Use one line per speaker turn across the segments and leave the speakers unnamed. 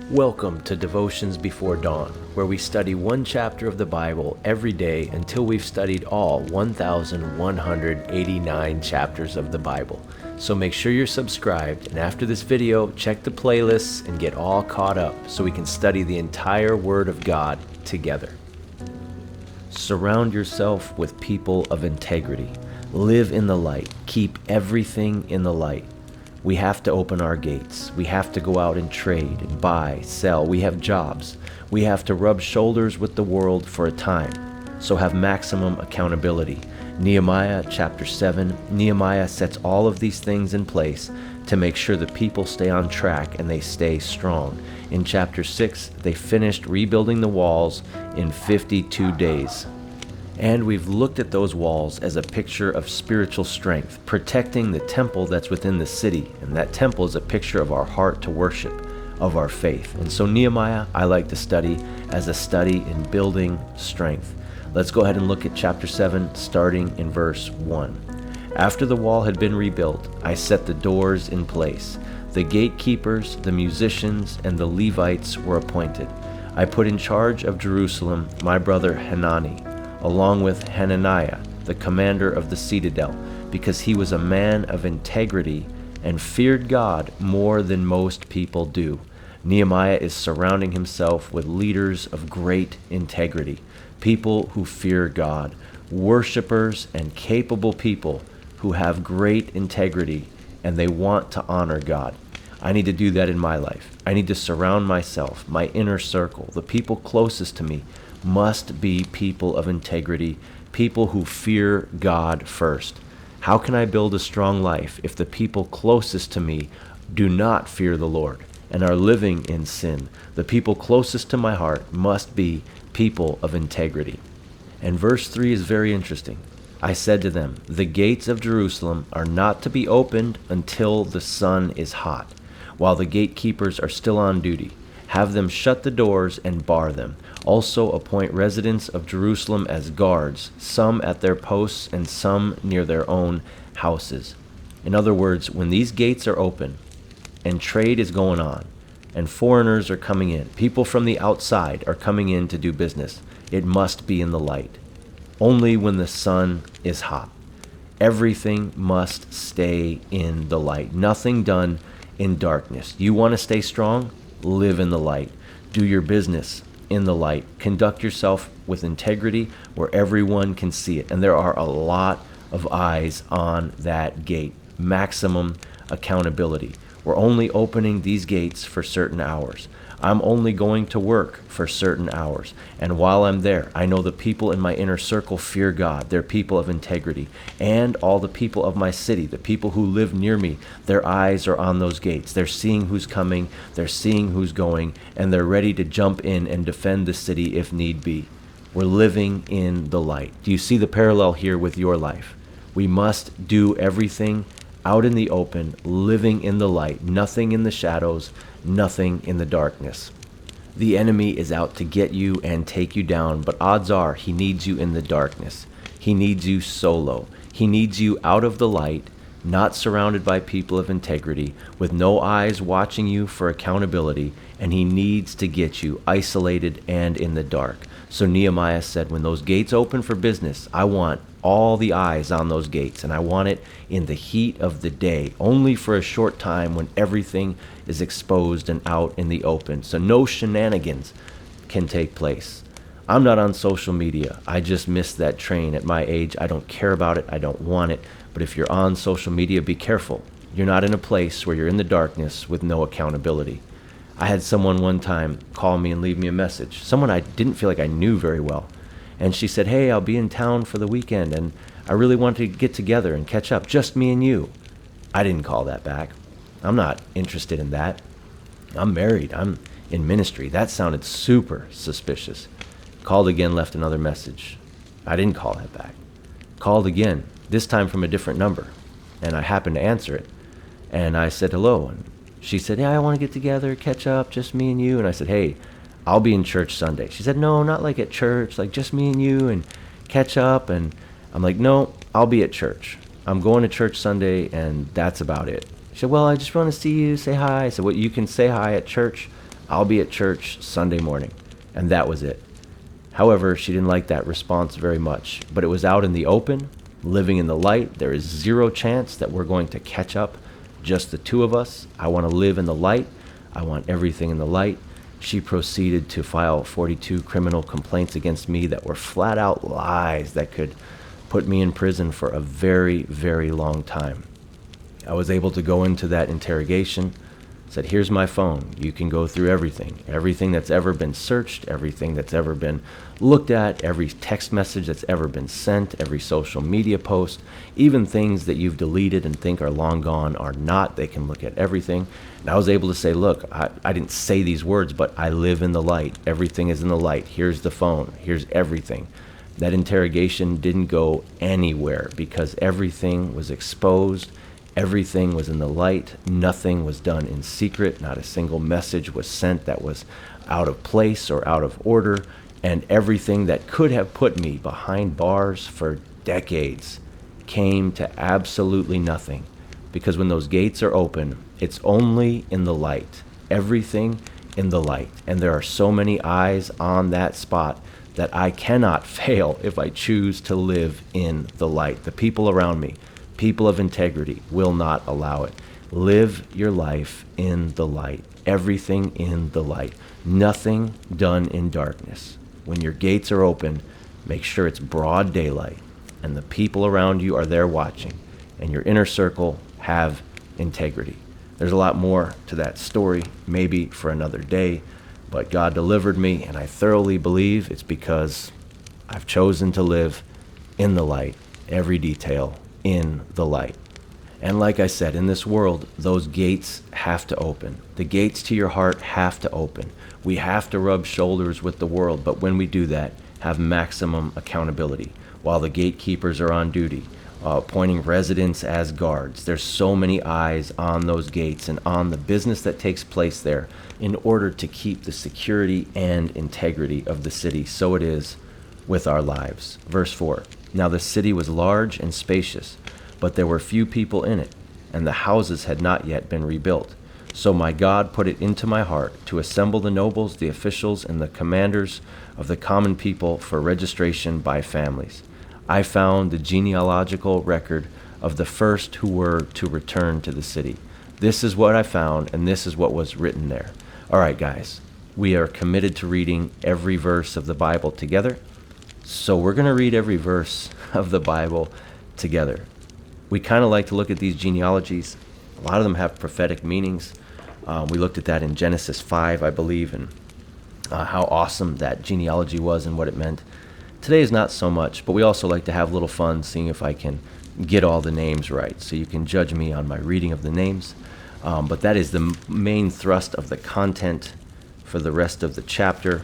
Welcome to Devotions Before Dawn, where we study one chapter of the Bible every day until we've studied all 1,189 chapters of the Bible. So make sure you're subscribed, and after this video, check the playlists and get all caught up so we can study the entire Word of God together. Surround yourself with people of integrity. Live in the light. Keep everything in the light. We have to open our gates. We have to go out and trade and buy, sell. We have jobs. We have to rub shoulders with the world for a time. So have maximum accountability. Nehemiah chapter 7, Nehemiah sets all of these things in place to make sure the people stay on track and they stay strong. In chapter 6, they finished rebuilding the walls in 52 days. And we've looked at those walls as a picture of spiritual strength, protecting the temple that's within the city. And that temple is a picture of our heart to worship, of our faith. And so Nehemiah, I like to study as a study in building strength. Let's go ahead and look at chapter 7, starting in verse 1. After the wall had been rebuilt, I set the doors in place. The gatekeepers, the musicians, and the Levites were appointed. I put in charge of Jerusalem my brother Hanani, along with Hananiah, the commander of the citadel, because he was a man of integrity and feared God more than most people do. Nehemiah is surrounding himself with leaders of great integrity, people who fear God, worshipers and capable people who have great integrity and they want to honor God. I need to do that in my life. I need to surround myself, my inner circle, the people closest to me, must be people of integrity, people who fear God first. How can I build a strong life if the people closest to me do not fear the Lord and are living in sin? The people closest to my heart must be people of integrity. And verse 3 is very interesting. I said to them, the gates of Jerusalem are not to be opened until the sun is hot, while the gatekeepers are still on duty. Have them shut the doors and bar them. Also appoint residents of Jerusalem as guards, some at their posts and some near their own houses. In other words, when these gates are open and trade is going on and foreigners are coming in, people from the outside are coming in to do business, it must be in the light. Only when the sun is hot. Everything must stay in the light. Nothing done in darkness. You want to stay strong? Live in the light. Do your business in the light. Conduct yourself with integrity where everyone can see it. And there are a lot of eyes on that gate. Maximum accountability. We're only opening these gates for certain hours. I'm only going to work for certain hours. And while I'm there, I know the people in my inner circle fear God. They're people of integrity. And all the people of my city, the people who live near me, their eyes are on those gates. They're seeing who's coming, they're seeing who's going, and they're ready to jump in and defend the city if need be. We're living in the light. Do you see the parallel here with your life? We must do everything out in the open, living in the light, nothing in the shadows, nothing in the darkness. The enemy is out to get you and take you down, but odds are he needs you in the darkness. He needs you solo. He needs you out of the light, not surrounded by people of integrity, with no eyes watching you for accountability, and he needs to get you isolated and in the dark. So Nehemiah said, when those gates open for business, I want all the eyes on those gates, and I want it in the heat of the day, only for a short time when everything is exposed and out in the open. So no shenanigans can take place. I'm not on social media. I just missed that train at my age. I don't care about it. I don't want it. But if you're on social media, be careful. You're not in a place where you're in the darkness with no accountability. I had someone one time call me and leave me a message. Someone I didn't feel like I knew very well. And she said, hey, I'll be in town for the weekend, and I really want to get together and catch up, just me and you. I didn't call that back. I'm not interested in that. I'm married. I'm in ministry. That sounded super suspicious. Called again, left another message. I didn't call that back. Called again, this time from a different number, and I happened to answer it. And I said hello, and she said, yeah, I want to get together, catch up, just me and you. And I said, hey, I'll be in church Sunday. She said, no, not like at church, like just me and you and catch up. And I'm like, no, I'll be at church. I'm going to church Sunday, and that's about it. She said, well, I just want to see you, say hi. I said, well, you can say hi at church. I'll be at church Sunday morning. And that was it. However, she didn't like that response very much, but it was out in the open, living in the light. There is zero chance that we're going to catch up, just the two of us. I want to live in the light. I want everything in the light. She proceeded to file 42 criminal complaints against me that were flat out lies that could put me in prison for a very, very long time. I was able to go into that interrogation, said, here's my phone. You can go through everything that's ever been searched, everything that's ever been looked at, every text message that's ever been sent, every social media post, even things that you've deleted and think are long gone are not. They can look at everything. And I was able to say, look, I didn't say these words, but I live in the light. Everything is in the light. Here's the phone. Here's everything. That interrogation didn't go anywhere because everything was exposed. Everything was in the light. Nothing was done in secret. Not a single message was sent that was out of place or out of order. And everything that could have put me behind bars for decades came to absolutely nothing. Because when those gates are open, it's only in the light. Everything in the light. And there are so many eyes on that spot that I cannot fail if I choose to live in the light. The people around me, people of integrity, will not allow it. Live your life in the light. Everything in the light. Nothing done in darkness. When your gates are open, make sure it's broad daylight and the people around you are there watching, and your inner circle have integrity. There's a lot more to that story, maybe for another day, but God delivered me, and I thoroughly believe it's because I've chosen to live in the light, every detail in the light. And like I said, in this world, those gates have to open. The gates to your heart have to open. We have to rub shoulders with the world, but when we do that, have maximum accountability while the gatekeepers are on duty, appointing residents as guards. There's so many eyes on those gates and on the business that takes place there in order to keep the security and integrity of the city. So it is with our lives. Verse 4, now the city was large and spacious, but there were few people in it, and the houses had not yet been rebuilt. So my God put it into my heart to assemble the nobles, the officials, and the commanders of the common people for registration by families. I found the genealogical record of the first who were to return to the city. This is what I found, and this is what was written there. All right, guys, we are committed to reading every verse of the Bible together. So we're going to read every verse of the Bible together. We kind of like to look at these genealogies. A lot of them have prophetic meanings. We looked at that in Genesis 5, I believe, and how awesome that genealogy was and what it meant. Today is not so much, but we also like to have a little fun seeing if I can get all the names right. So you can judge me on my reading of the names. But that is the main thrust of the content for the rest of the chapter.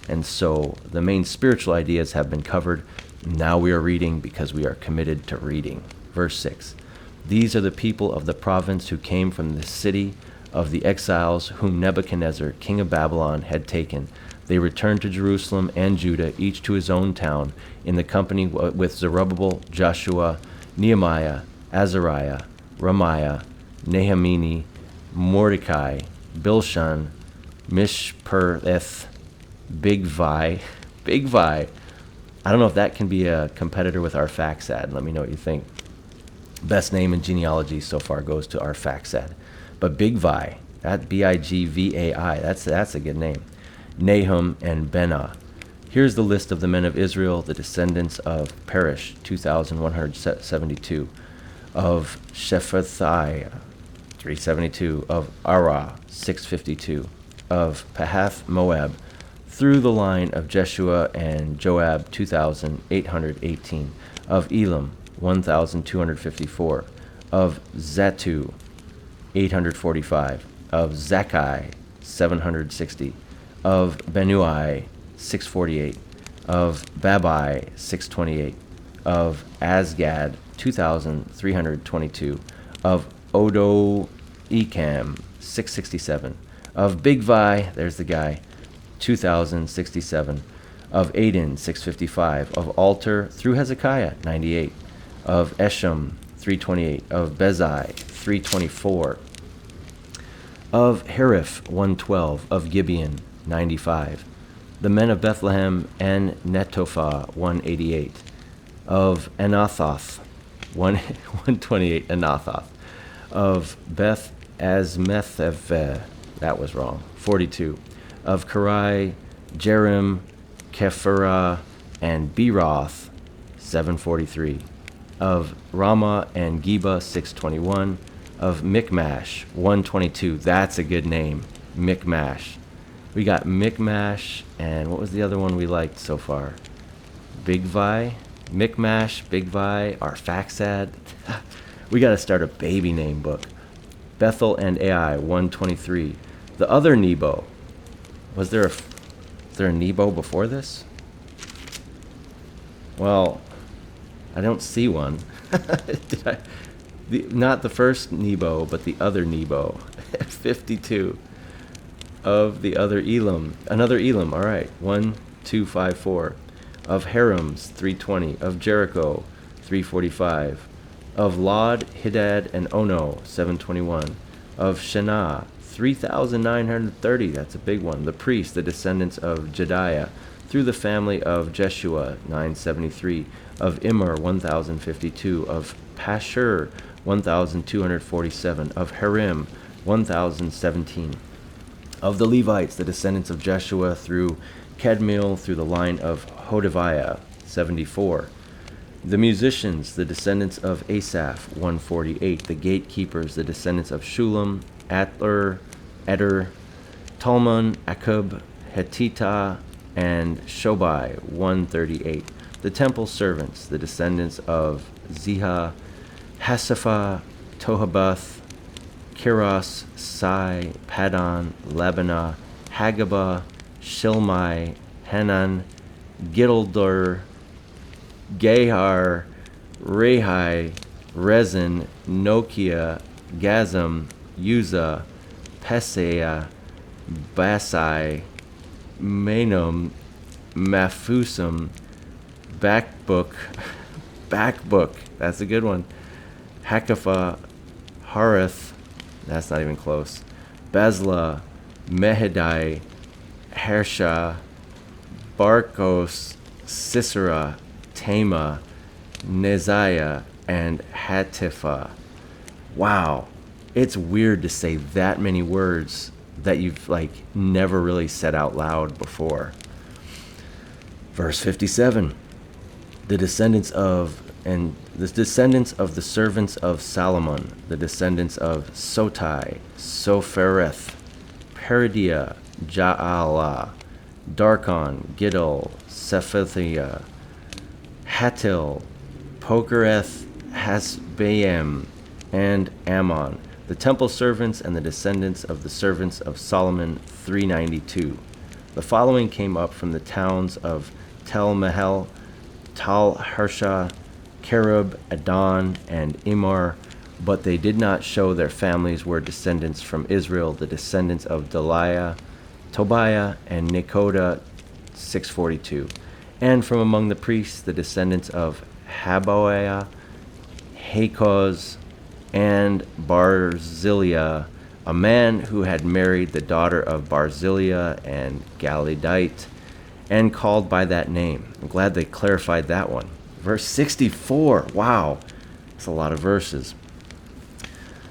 And so the main spiritual ideas have been covered. Now we are reading because we are committed to reading. Verse 6. These are the people of the province who came from the city of the exiles whom Nebuchadnezzar, king of Babylon, had taken. They returned to Jerusalem and Judah, each to his own town, in the company with Zerubbabel, Joshua, Nehemiah, Azariah, Ramiah, Nehemiah, Mordecai, Bilshan, Mishpereth, Bigvai. I don't know if that can be a competitor with Arphaxad. Let me know what you think. Best name in genealogy so far goes to Arphaxad. But Bigvai, that Bigvai, that's a good name. Nahum and Benah. Here's the list of the men of Israel, the descendants of Perish, 2,172, of Shephathiah, 372, of Arah, 652, of Pahath Moab, through the line of Jeshua and Joab, 2,818, of Elam, 1,254, of Zatu, 845, of Zakkai, 760, of Benui, 648, of Babai, 628, of Azgad, 2,322, of Odo Ekam, 667, of Bigvai, there's the guy, 2,067, of Adin, 655, of Alter through Hezekiah, 98, of Eshem, 328, of Bezai, 324, Of Hariph, 112. Of Gibeon, 95. The men of Bethlehem and Netophah, 188. Of Anathoth, 128. Anathoth. Of Beth Azmetheveh, that was wrong, 42. Of Karai, Jerim, Kephirah, and Beeroth, 743. Of Ramah and Geba, 621. Of Michmash, 122. That's a good name, Michmash. We got Michmash, and what was the other one we liked so far? Bigvi, Michmash, Bigvi, Arphaxad. We got to start a baby name book. Bethel and Ai, 123. The other Nebo. Was there a Nebo before this? Well, I don't see one. Not the first Nebo, but the other Nebo. 52. Of the other Elam. Another Elam, all right. 1, 2, 5, 4. Of Harims, 320. Of Jericho, 345. Of Lod, Hadad, and Ono, 721. Of Shenah, 3,930. That's a big one. The priests, the descendants of Jediah, through the family of Jeshua, 973. Of Immer, 1,052. Of Pashur, 1,247. Of Harim, 1,017. Of the Levites, the descendants of Jeshua, through Kadmiel, through the line of Hodaviah, 74. The musicians, the descendants of Asaph, 148. The gatekeepers, the descendants of Shulam, Atler, Eder, Talmon, Akub, Hetita, and Shobai, 138. The temple servants, the descendants of Ziha, Hasapha, Tohabath, Kiros, Sai, Padon, Lebanah, Hagabah, Shilmai, Hanan, Gidaldur, Gehar, Rahai, Rezin, Nokia, Gazam, Uza, Peseah, Basai, Menom, Mafusum, Backbook, that's a good one, Hakapha, Harith, that's not even close, Bezla, Mehedai, Hersha, Barkos, Sisera, Tema, Neziah, and Hatipha. Wow, it's weird to say that many words that you've never really said out loud before. Verse 57. The descendants of the servants of Solomon, the descendants of Sotai, Sophereth, Peridia, Ja'ala, Darkon, Giddel, Sephathiah, Hatil, Pokereth, Hasbaim, and Ammon, the temple servants and the descendants of the servants of Solomon, 392. The following came up from the towns of Tel Mahel, Tal Harsha, Kerub, Adon, and Imar, but they did not show their families were descendants from Israel, the descendants of Deliah, Tobiah, and Nekoda, 642. And from among the priests, the descendants of Haboiah, Hakoz, and Barzillai, a man who had married the daughter of Barzillai and Galadite, and called by that name. I'm glad they clarified that one. Verse 64, wow, that's a lot of verses.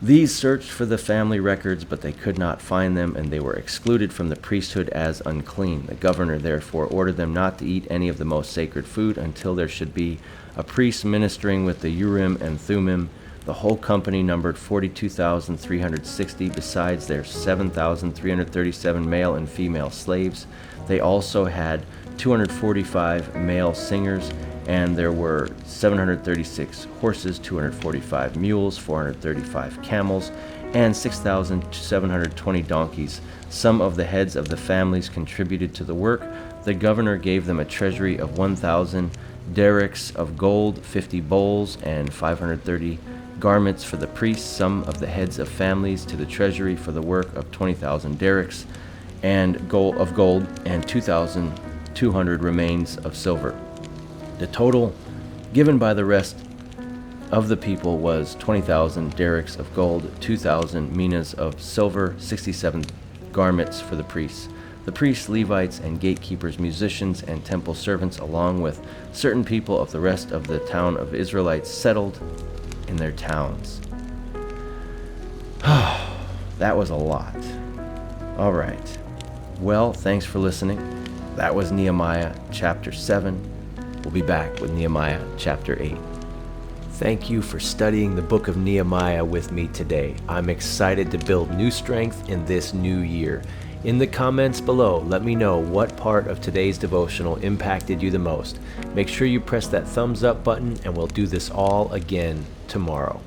These searched for the family records, but they could not find them, and they were excluded from the priesthood as unclean. The governor therefore ordered them not to eat any of the most sacred food until there should be a priest ministering with the Urim and Thummim. The whole company numbered 42,360, besides their 7,337 male and female slaves. They also had 245 male singers, and there were 736 horses, 245 mules, 435 camels, and 6,720 donkeys. Some of the heads of the families contributed to the work. The governor gave them a treasury of 1,000 derricks of gold, 50 bowls, and 530 garments for the priests. Some of the heads of families to the treasury for the work of 20,000 derricks and gold, and 2,200 remains of silver. The total given by the rest of the people was 20,000 derricks of gold, 2,000 minas of silver, 67 garments for the priests. The priests, Levites, and gatekeepers, musicians, and temple servants, along with certain people of the rest of the town of Israelites, settled in their towns. That was a lot. All right. Well, thanks for listening. That was Nehemiah chapter 7. We'll be back with Nehemiah chapter 8. Thank you for studying the book of Nehemiah with me today. I'm excited to build new strength in this new year. In the comments below, let me know what part of today's devotional impacted you the most. Make sure you press that thumbs up button, and we'll do this all again tomorrow.